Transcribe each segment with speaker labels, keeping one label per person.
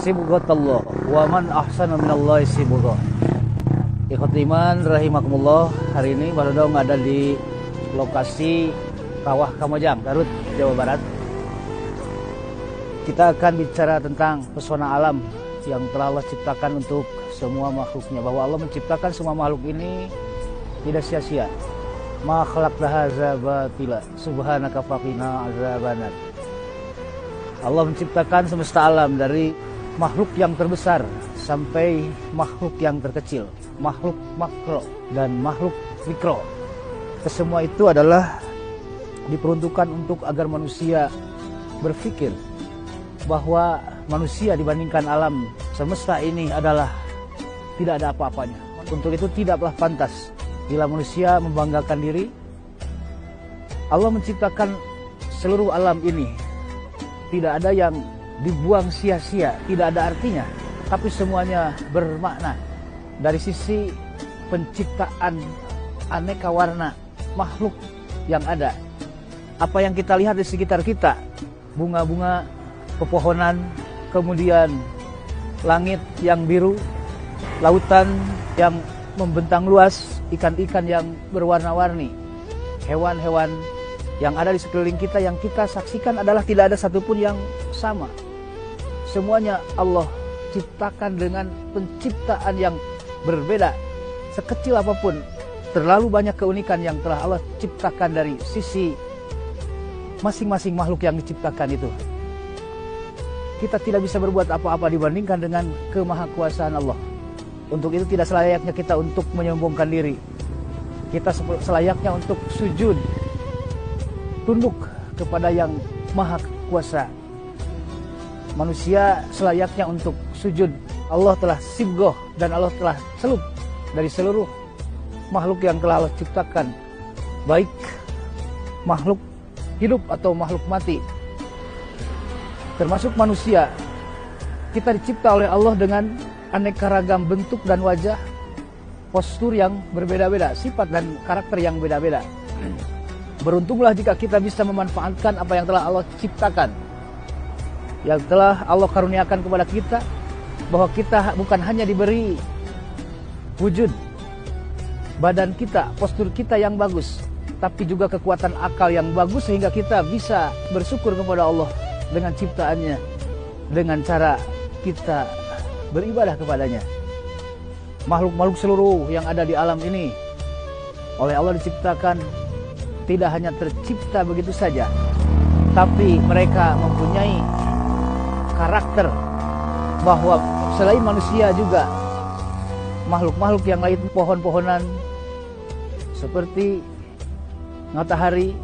Speaker 1: sibghatallah wa man ahsana minallahi sibghah. Ikhwatul iman rahimakumullah, hari ini Baru Dong ada di lokasi Kawah Kamojang, Garut, Jawa Barat. Kita akan bicara tentang pesona alam yang telah Allah ciptakan untuk semua makhluknya, bahwa Allah menciptakan semua makhluk ini tidak sia-sia. Ma khalaqna hadza batila subhanaka faqina azabannar. Allah menciptakan semesta alam dari makhluk yang terbesar sampai makhluk yang terkecil, makhluk makro dan makhluk mikro. Kesemua itu adalah diperuntukkan untuk agar manusia berpikir bahwa manusia dibandingkan alam semesta ini adalah tidak ada apa-apanya. Untuk itu tidaklah pantas bila manusia membanggakan diri. Allah menciptakan seluruh alam ini, tidak ada yang dibuang sia-sia, tidak ada artinya, tapi semuanya bermakna. Dari sisi penciptaan aneka warna makhluk yang ada, apa yang kita lihat di sekitar kita, bunga-bunga, pepohonan, kemudian langit yang biru, lautan yang membentang luas, ikan-ikan yang berwarna-warni, hewan-hewan yang ada di sekeliling kita yang kita saksikan adalah tidak ada satupun yang sama. Semuanya Allah ciptakan dengan penciptaan yang berbeda. Sekecil apapun, terlalu banyak keunikan yang telah Allah ciptakan dari sisi masing-masing makhluk yang diciptakan itu. Kita tidak bisa berbuat apa-apa dibandingkan dengan kemahakuasaan Allah. Untuk itu tidak selayaknya kita untuk menyombongkan diri. Kita selayaknya untuk sujud, tunduk kepada yang maha kuasa. Manusia selayaknya untuk sujud. Allah telah sibghah dan Allah telah celup dari seluruh makhluk yang telah Allah ciptakan, baik makhluk hidup atau makhluk mati, termasuk manusia. Kita dicipta oleh Allah dengan aneka ragam bentuk dan wajah, postur yang berbeda-beda, sifat dan karakter yang beda-beda. Beruntunglah jika kita bisa memanfaatkan apa yang telah Allah ciptakan, yang telah Allah karuniakan kepada kita, bahwa kita bukan hanya diberi wujud badan kita, postur kita yang bagus, tapi juga kekuatan akal yang bagus sehingga kita bisa bersyukur kepada Allah dengan ciptaannya, dengan cara kita beribadah kepadanya. Makhluk-makhluk seluruh yang ada di alam ini oleh Allah diciptakan tidak hanya tercipta begitu saja, tapi mereka mempunyai karakter, bahwa selain manusia juga makhluk-makhluk yang lain, pohon-pohonan seperti matahari,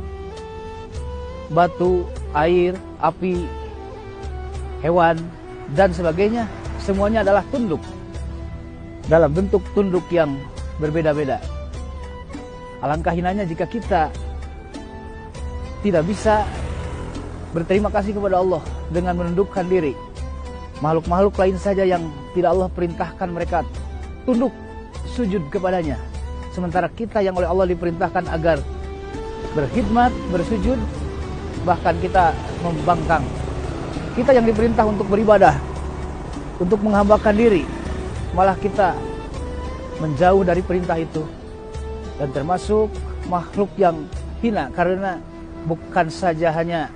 Speaker 1: batu, air, api, hewan dan sebagainya, semuanya adalah tunduk dalam bentuk tunduk yang berbeda-beda. Alangkah hinanya jika kita tidak bisa berterima kasih kepada Allah dengan menundukkan diri. Makhluk-makhluk lain saja yang tidak Allah perintahkan mereka tunduk sujud kepadanya, sementara kita yang oleh Allah diperintahkan agar berkhidmat, bersujud, bahkan kita membangkang. Kita yang diperintah untuk beribadah, untuk menghambakan diri, malah kita menjauh dari perintah itu. Dan termasuk makhluk yang hina, karena bukan saja hanya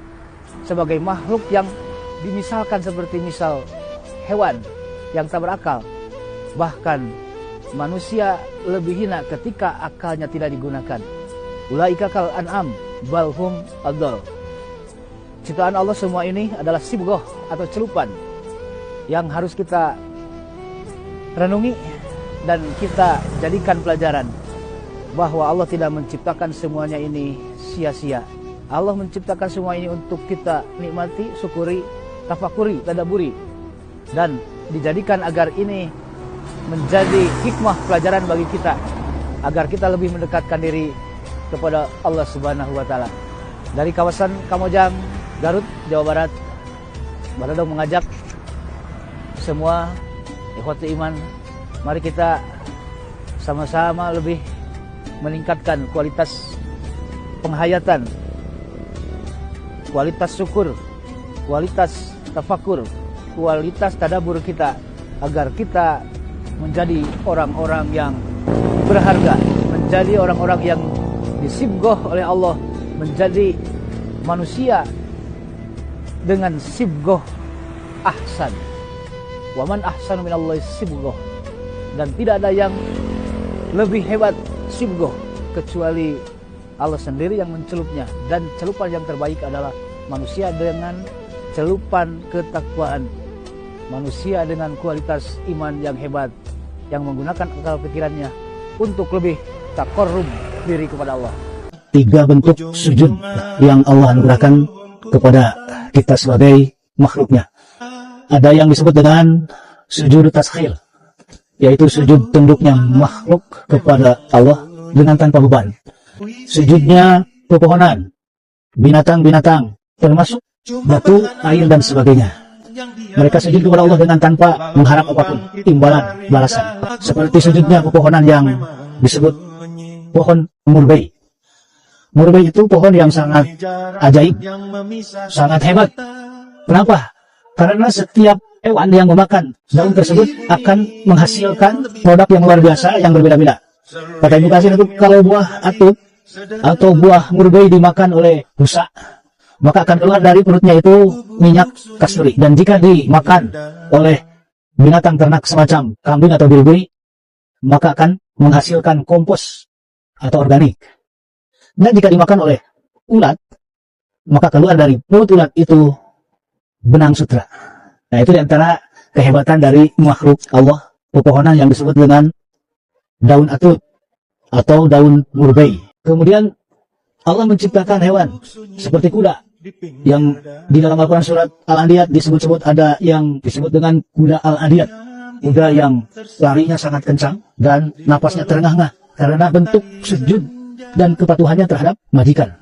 Speaker 1: sebagai makhluk yang dimisalkan seperti misal hewan yang tak berakal, bahkan manusia lebih hina ketika akalnya tidak digunakan. Ulaika kal an'am bal hum adall. Ciptaan Allah semua ini adalah sibghah atau celupan yang harus kita renungi dan kita jadikan pelajaran bahwa Allah tidak menciptakan semuanya ini sia-sia. Allah menciptakan semua ini untuk kita nikmati, syukuri, tafakuri, tadabburi, dan dijadikan agar ini menjadi hikmah pelajaran bagi kita, agar kita lebih mendekatkan diri kepada Allah Subhanahu wa Ta'ala. Dari kawasan Kamojang, Garut, Jawa Barat, Baru Dong mengajak semua ikhwati iman, mari kita sama-sama lebih meningkatkan kualitas penghayatan, kualitas syukur, kualitas tafakur, kualitas tadabbur kita, agar kita menjadi orang-orang yang berharga, menjadi orang-orang yang disibgoh oleh Allah, menjadi manusia dengan sibgoh ahsan. Wa man ahsanu minallahi sibgoh. Dan tidak ada yang lebih hebat sibgoh kecuali Allah sendiri yang mencelupnya. Dan celupan yang terbaik adalah manusia dengan celupan ketakwaan, manusia dengan kualitas iman yang hebat, yang menggunakan akal pikirannya untuk lebih taqarrub diri kepada Allah.
Speaker 2: 3 bentuk sujud yang Allah anugerahkan kepada kita sebagai makhluknya. Ada yang disebut dengan sujud taskhir, yaitu sujud tunduknya makhluk kepada Allah dengan tanpa beban. Sujudnya pepohonan, binatang-binatang, termasuk batu, air, dan sebagainya. Mereka sujud kepada Allah dengan tanpa mengharap apapun, imbalan, balasan. Seperti sujudnya pepohonan yang disebut pohon murbei. Murbei itu pohon yang sangat ajaib, sangat hebat. Kenapa? Karena setiap hewan yang memakan daun tersebut akan menghasilkan produk yang luar biasa yang berbeda-beda. Kata Ibnu Katsir itu, kalau buah atut atau buah murbei dimakan oleh rusa, maka akan keluar dari perutnya itu minyak kasturi. Dan jika dimakan oleh binatang ternak semacam kambing atau biri-biri, maka akan menghasilkan kompos atau organik. Dan jika dimakan oleh ulat, maka keluar dari perut ulat itu benang sutra. Nah, itu diantara kehebatan dari makhluk Allah, pepohonan yang disebut dengan daun atut atau daun murbei. Kemudian Allah menciptakan hewan seperti kuda, yang di dalam Al-Quran surat Al-Adiyat disebut-sebut ada yang disebut dengan kuda Al-Adiyat, kuda yang larinya sangat kencang dan napasnya terengah-engah karena bentuk sujud dan kepatuhannya terhadap majikan.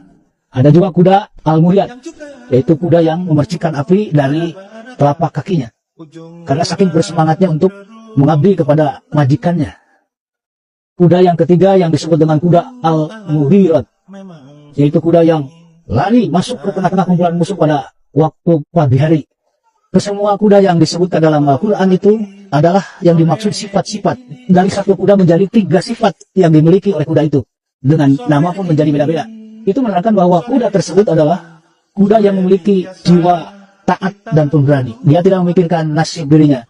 Speaker 2: Ada juga kuda Al-Muryat, yaitu kuda yang memercikan api dari telapak kakinya karena saking bersemangatnya untuk mengabdi kepada majikannya. Kuda yang ketiga yang disebut dengan kuda Al-Muhirat, yaitu kuda yang lari masuk ke tengah-tengah kumpulan musuh pada waktu pagi hari. Kesemua kuda yang disebutkan dalam Al-Quran itu adalah yang dimaksud sifat-sifat. Dari satu kuda menjadi 3 sifat yang dimiliki oleh kuda itu, dengan nama pun menjadi beda-beda. Itu menerangkan bahwa kuda tersebut adalah kuda yang memiliki jiwa taat dan pemberani. Dia tidak memikirkan nasib dirinya.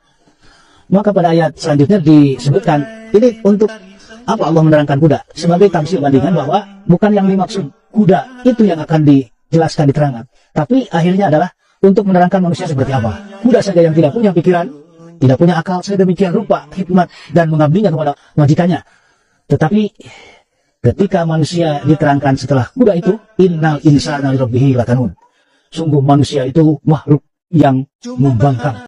Speaker 2: Maka pada ayat selanjutnya disebutkan, ini untuk apa Allah menerangkan kuda? Sebagai tamsil bandingan bahwa bukan yang dimaksud kuda itu yang akan dijelaskan, diterangkan, tapi akhirnya adalah untuk menerangkan manusia seperti apa. Kuda saja yang tidak punya pikiran, tidak punya akal sedemikian rupa, hikmat, dan mengabdinya kepada majikannya. Tetapi ketika manusia diterangkan setelah kuda itu, innal insana li rabbih lakanun, sungguh manusia itu makhluk yang membangkang.